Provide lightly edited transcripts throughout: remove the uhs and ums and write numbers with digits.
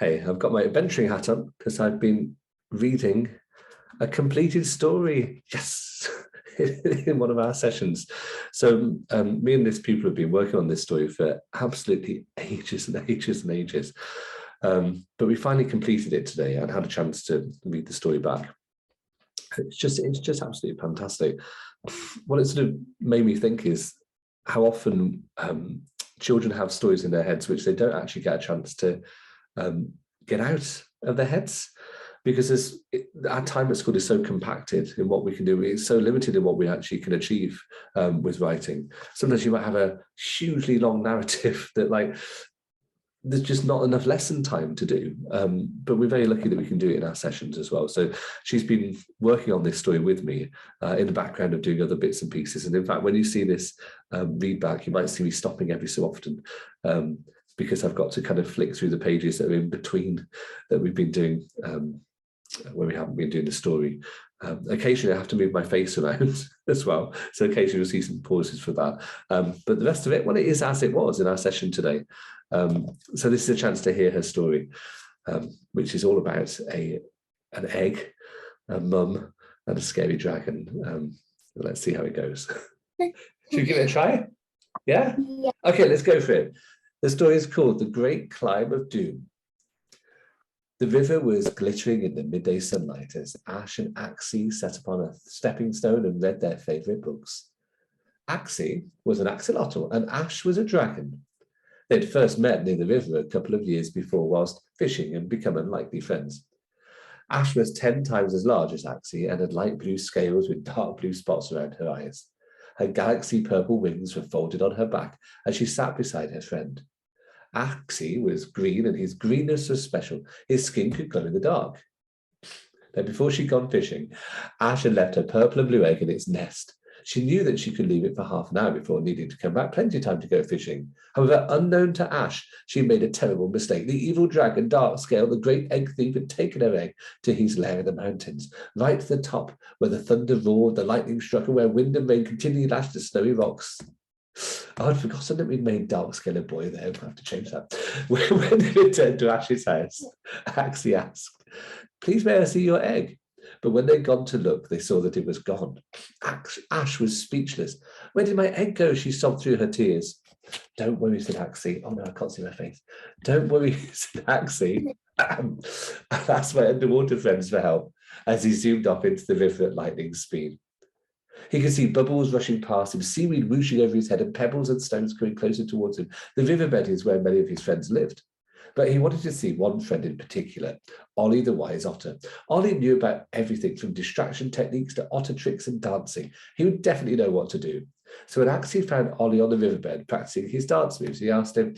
Hey, I've got my adventuring hat on because I've been reading a completed story. Yes, in one of our sessions. So me and this people have been working on this story for absolutely ages and ages and ages. But we finally completed it today and had a chance to read the story back. It's just absolutely fantastic. What it sort of made me think is how often children have stories in their heads which they don't actually get a chance to get out of their heads, because our time at school is so compacted in what we can do. It's so limited in what we actually can achieve with writing. Sometimes you might have a hugely long narrative that there's just not enough lesson time to do. But we're very lucky that we can do it in our sessions as well. So she's been working on this story with me in the background of doing other bits and pieces. And in fact, when you see this read back, you might see me stopping every so often because I've got to kind of flick through the pages that are in between that we've been doing when we haven't been doing the story. Occasionally I have to move my face around as well. So occasionally you'll see some pauses for that. But the rest of it, well, it is as it was in our session today. So this is a chance to hear her story, which is all about an egg, a mum, and a scary dragon. Let's see how it goes. Should we give it a try? Yeah? Yeah. Okay, let's go for it. The story is called The Great Climb of Doom. The river was glittering in the midday sunlight as Ash and Axie sat upon a stepping stone and read their favourite books. Axie was an axolotl and Ash was a dragon. They'd first met near the river a couple of years before whilst fishing and become unlikely friends. Ash was 10 times as large as Axie and had light blue scales with dark blue spots around her eyes. Her galaxy purple wings were folded on her back as she sat beside her friend. Axie was green and his greenness was special. His skin could glow in the dark. Now, before she'd gone fishing, Ash had left her purple and blue egg in its nest. She knew that she could leave it for half an hour before needing to come back, plenty of time to go fishing. However, unknown to Ash, she made a terrible mistake. The evil dragon, Darkscale, the great egg thief, had taken her egg to his lair in the mountains, right to the top, where the thunder roared, the lightning struck, and where wind and rain continually lashed the snowy rocks. Oh, I'd forgotten that we'd made Darkscale a boy there. We'll have to change that. When they returned to Ash's house, Axie asked, "Please may I see your egg?" But when they'd gone to look, they saw that it was gone. Ash was speechless. "Where did my egg go?" she sobbed through her tears. "Don't worry," said Axie. Oh no, I can't see my face. "Don't worry," said Axie. And asked my underwater friends for help as he zoomed off into the river at lightning speed. He could see bubbles rushing past him, seaweed whooshing over his head, and pebbles and stones coming closer towards him. The riverbed is where many of his friends lived. But he wanted to see one friend in particular, Ollie the wise otter. Ollie knew about everything from distraction techniques to otter tricks and dancing. He would definitely know what to do. So when Axie found Ollie on the riverbed practicing his dance moves, he asked him,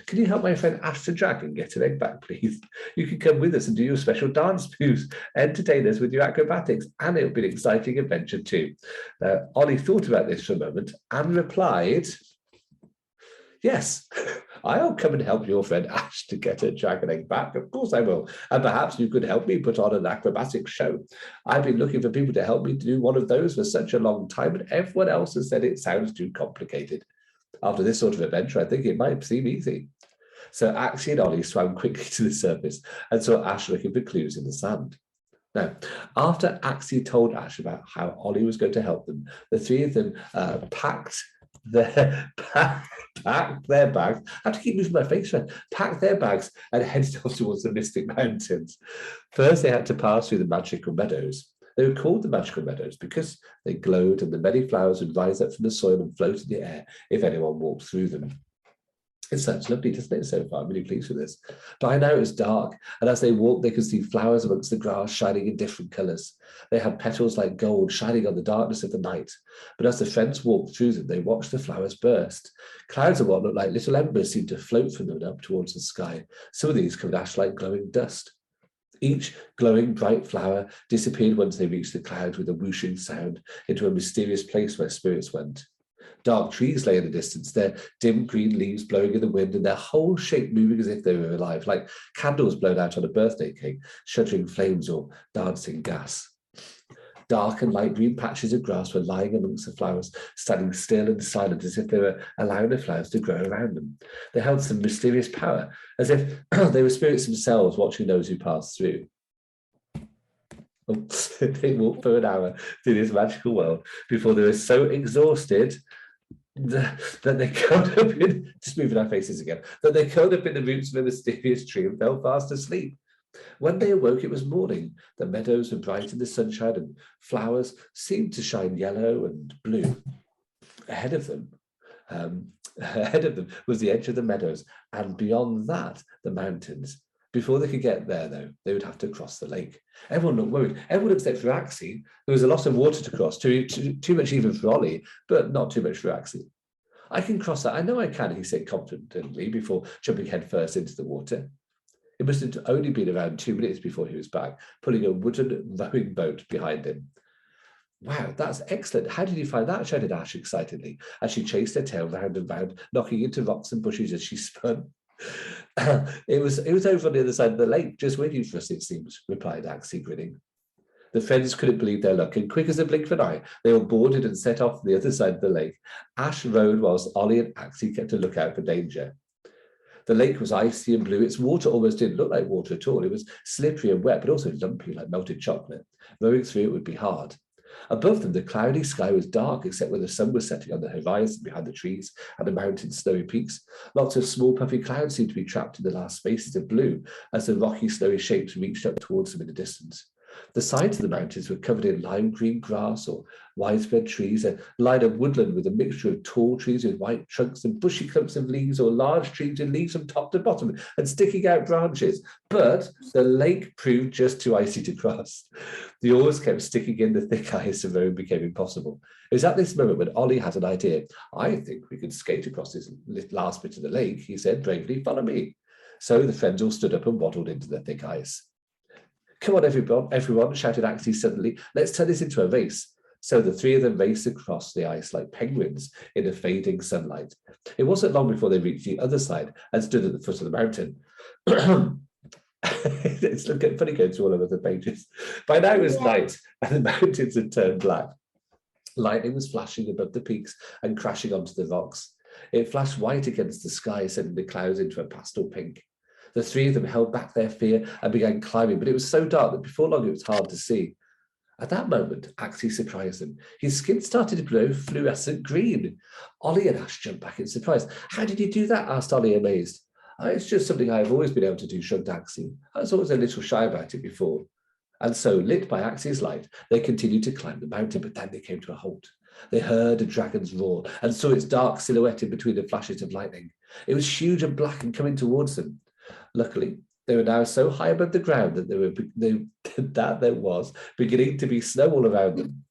"Can you help my friend Ash the dragon get an egg back, please? You can come with us and do your special dance moves, entertain us with your acrobatics, and it'll be an exciting adventure too." Ollie thought about this for a moment and replied, "Yes, I'll come and help your friend Ash to get her dragon egg back. Of course I will. And perhaps you could help me put on an acrobatic show. I've been looking for people to help me to do one of those for such a long time, and everyone else has said it sounds too complicated. After this sort of adventure, I think it might seem easy." So Axie and Ollie swam quickly to the surface and saw Ash looking for clues in the sand. Now, after Axie told Ash about how Ollie was going to help them, the three of them packed their bags. I have to keep moving my face around. Packed their bags and headed off towards the Mystic Mountains. First, they had to pass through the Magical Meadows. They were called the Magical Meadows because they glowed and the many flowers would rise up from the soil and float in the air if anyone walked through them. It sounds lovely, doesn't it, so far? I'm really pleased with this. By now it was dark, and as they walked, they could see flowers amongst the grass shining in different colours. They had petals like gold shining on the darkness of the night. But as the friends walked through them, they watched the flowers burst. Clouds of what looked like little embers seemed to float from them and up towards the sky. Some of these covered Ash like glowing dust. Each glowing bright flower disappeared once they reached the clouds with a whooshing sound into a mysterious place where spirits went. Dark trees lay in the distance, their dim green leaves blowing in the wind and their whole shape moving as if they were alive, like candles blown out on a birthday cake, shuddering flames or dancing gas. Dark and light green patches of grass were lying amongst the flowers, standing still and silent as if they were allowing the flowers to grow around them. They held some mysterious power, as if they were spirits themselves watching those who passed through. They walked for an hour through this magical world before they were so exhausted that they curled up in, just moving our faces again, that they curled up in the roots of a mysterious tree and fell fast asleep. When they awoke, it was morning. The meadows were bright in the sunshine and flowers seemed to shine yellow and blue. Ahead of them was the edge of the meadows, and beyond that, the mountains. Before they could get there, though, they would have to cross the lake. Everyone looked worried. Everyone except for Axie. There was a lot of water to cross, too much even for Ollie, but not too much for Axie. I can cross that. I know I can, he said confidently before jumping headfirst into the water. It must have only been around 2 minutes before he was back, pulling a wooden rowing boat behind him. Wow, that's excellent. How did you find that? Shouted Ash excitedly, as she chased her tail round and round, knocking into rocks and bushes as she spun. It was over on the other side of the lake, just waiting for us, it seems, replied Axie, grinning. The friends couldn't believe their luck, and quick as a blink of an eye, they all boarded and set off the other side of the lake. Ash rowed whilst Ollie and Axie kept a lookout for danger. The lake was icy and blue. Its water almost didn't look like water at all. It was slippery and wet, but also lumpy like melted chocolate. Rowing through it would be hard. Above them, the cloudy sky was dark, except where the sun was setting on the horizon behind the trees and the mountain's snowy peaks. Lots of small puffy clouds seemed to be trapped in the last spaces of blue as the rocky, snowy shapes reached up towards them in the distance. The sides of the mountains were covered in lime green grass or widespread trees, a line of woodland with a mixture of tall trees with white trunks and bushy clumps of leaves, or large trees with leaves from top to bottom and sticking out branches. But the lake proved just too icy to cross. The oars kept sticking in the thick ice and rowing became impossible. It was at this moment when Ollie had an idea. I think we could skate across this last bit of the lake, he said bravely. Follow me. So the friends all stood up and waddled into the thick ice. Come on, everyone, shouted Axie suddenly. Let's turn this into a race. So the three of them raced across the ice like penguins in the fading sunlight. It wasn't long before they reached the other side and stood at the foot of the mountain. It's funny going through all of the pages. By now it was night and the mountains had turned black. Lightning was flashing above the peaks and crashing onto the rocks. It flashed white against the sky, sending the clouds into a pastel pink. The three of them held back their fear and began climbing, but it was so dark that before long it was hard to see. At that moment, Axie surprised them. His skin started to glow fluorescent green. Ollie and Ash jumped back in surprise. How did you do that? Asked Ollie, amazed. It's just something I've always been able to do, shrugged Axie. I was always a little shy about it before. And so, lit by Axie's light, they continued to climb the mountain, but then they came to a halt. They heard a dragon's roar and saw its dark silhouette in between the flashes of lightning. It was huge and black and coming towards them. Luckily, they were now so high above the ground that there was beginning to be snow all around them.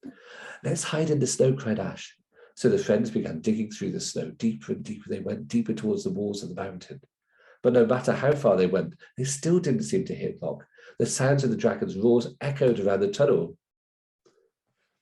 Let's hide in the snow, cried Ash. So the friends began digging through the snow. Deeper and deeper they went, deeper towards the walls of the mountain. But no matter how far they went, they still didn't seem to hit rock. The sounds of the dragon's roars echoed around the tunnel.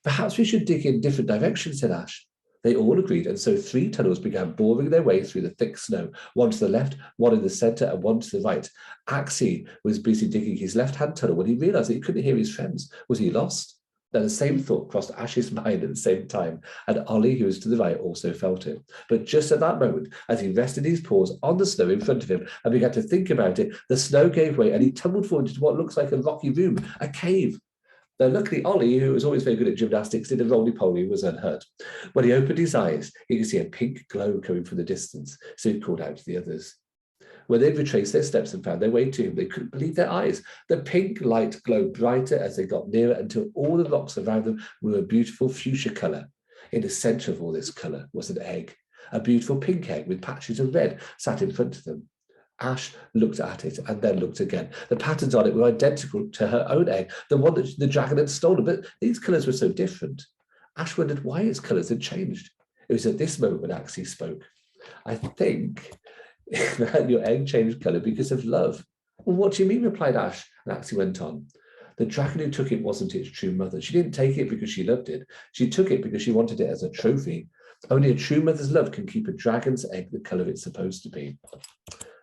Perhaps we should dig in different directions, said Ash. They all agreed, and so 3 tunnels began boring their way through the thick snow, one to the left, one in the centre, and one to the right. Axie was busy digging his left-hand tunnel when he realised that he couldn't hear his friends. Was he lost? Then the same thought crossed Ash's mind at the same time, and Ollie, who was to the right, also felt it. But just at that moment, as he rested his paws on the snow in front of him and began to think about it, the snow gave way and he tumbled forward into what looks like a rocky room, a cave. Though luckily Ollie, who was always very good at gymnastics, did a roly-poly, was unhurt. When he opened his eyes, he could see a pink glow coming from the distance, so he called out to the others. When they retraced their steps and found their way to him, they couldn't believe their eyes. The pink light glowed brighter as they got nearer until all the rocks around them were a beautiful fuchsia colour. In the centre of all this colour was an egg, a beautiful pink egg with patches of red sat in front of them. Ash looked at it and then looked again. The patterns on it were identical to her own egg, the one that the dragon had stolen, but these colours were so different. Ash wondered why its colours had changed. It was at this moment when Axie spoke. I think that your egg changed colour because of love. Well, what do you mean, replied Ash, and Axie went on. The dragon who took it wasn't its true mother. She didn't take it because she loved it. She took it because she wanted it as a trophy. Only a true mother's love can keep a dragon's egg the colour it's supposed to be.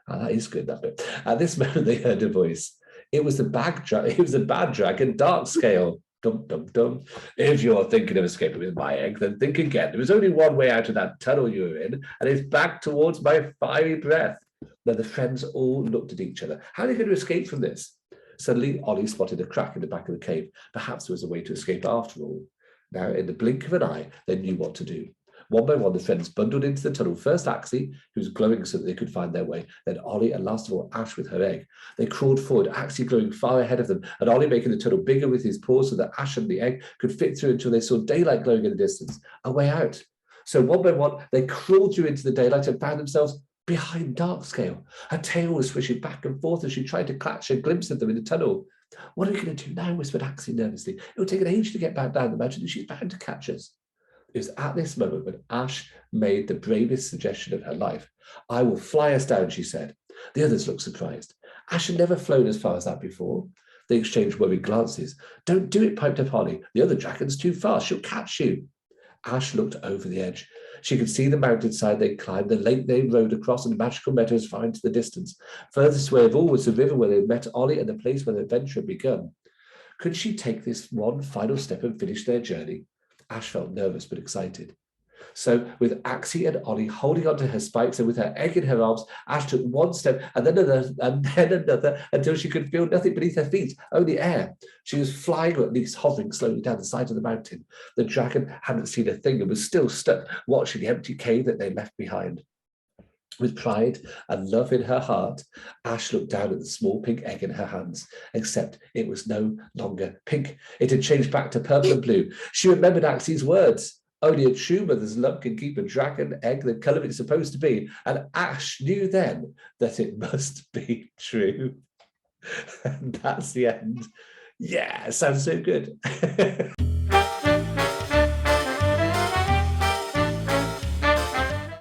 Oh, that is good, that bit. At this moment, they heard a voice. It was a bad dragon, Dark Scale. Dum, dum, dum. If you're thinking of escaping with my egg, then think again. There is only one way out of that tunnel you're in, and it's back towards my fiery breath. Now the friends all looked at each other. How are they going to escape from this? Suddenly, Ollie spotted a crack in the back of the cave. Perhaps there was a way to escape after all. Now, in the blink of an eye, they knew what to do. One by one, the friends bundled into the tunnel. First Axie, who was glowing so that they could find their way. Then Ollie, and last of all, Ash with her egg. They crawled forward, Axie glowing far ahead of them, and Ollie making the tunnel bigger with his paws so that Ash and the egg could fit through until they saw daylight glowing in the distance. A way out. So one by one, they crawled through into the daylight and found themselves behind Darkscale. Her tail was swishing back and forth as she tried to catch a glimpse of them in the tunnel. What are we going to do now? Whispered Axie nervously. It will take an age to get back down the mountain, and she's bound to catch us. It was at this moment when Ash made the bravest suggestion of her life. I will fly us down, she said. The others looked surprised. Ash had never flown as far as that before. They exchanged worried glances. Don't do it, piped up Holly. The other dragon's too fast. She'll catch you. Ash looked over the edge. She could see the mountainside they climbed, the lake they rode across, and the Magical Meadows far into the distance. Furthest away of all was the river where they met Ollie and the place where the adventure had begun. Could she take this one final step and finish their journey? Ash felt nervous but excited. So with Axie and Ollie holding onto her spikes and with her egg in her arms, Ash took one step and then another until she could feel nothing beneath her feet, only air. She was flying, or at least hovering slowly down the side of the mountain. The dragon hadn't seen a thing and was still stuck watching the empty cave that they left behind. With pride and love in her heart, Ash looked down at the small pink egg in her hands, except it was no longer pink. It had changed back to purple and blue. She remembered Axie's words. Only a true mother's love can keep a dragon egg the colour it's supposed to be. And Ash knew then that it must be true. And that's the end. Yeah, sounds so good.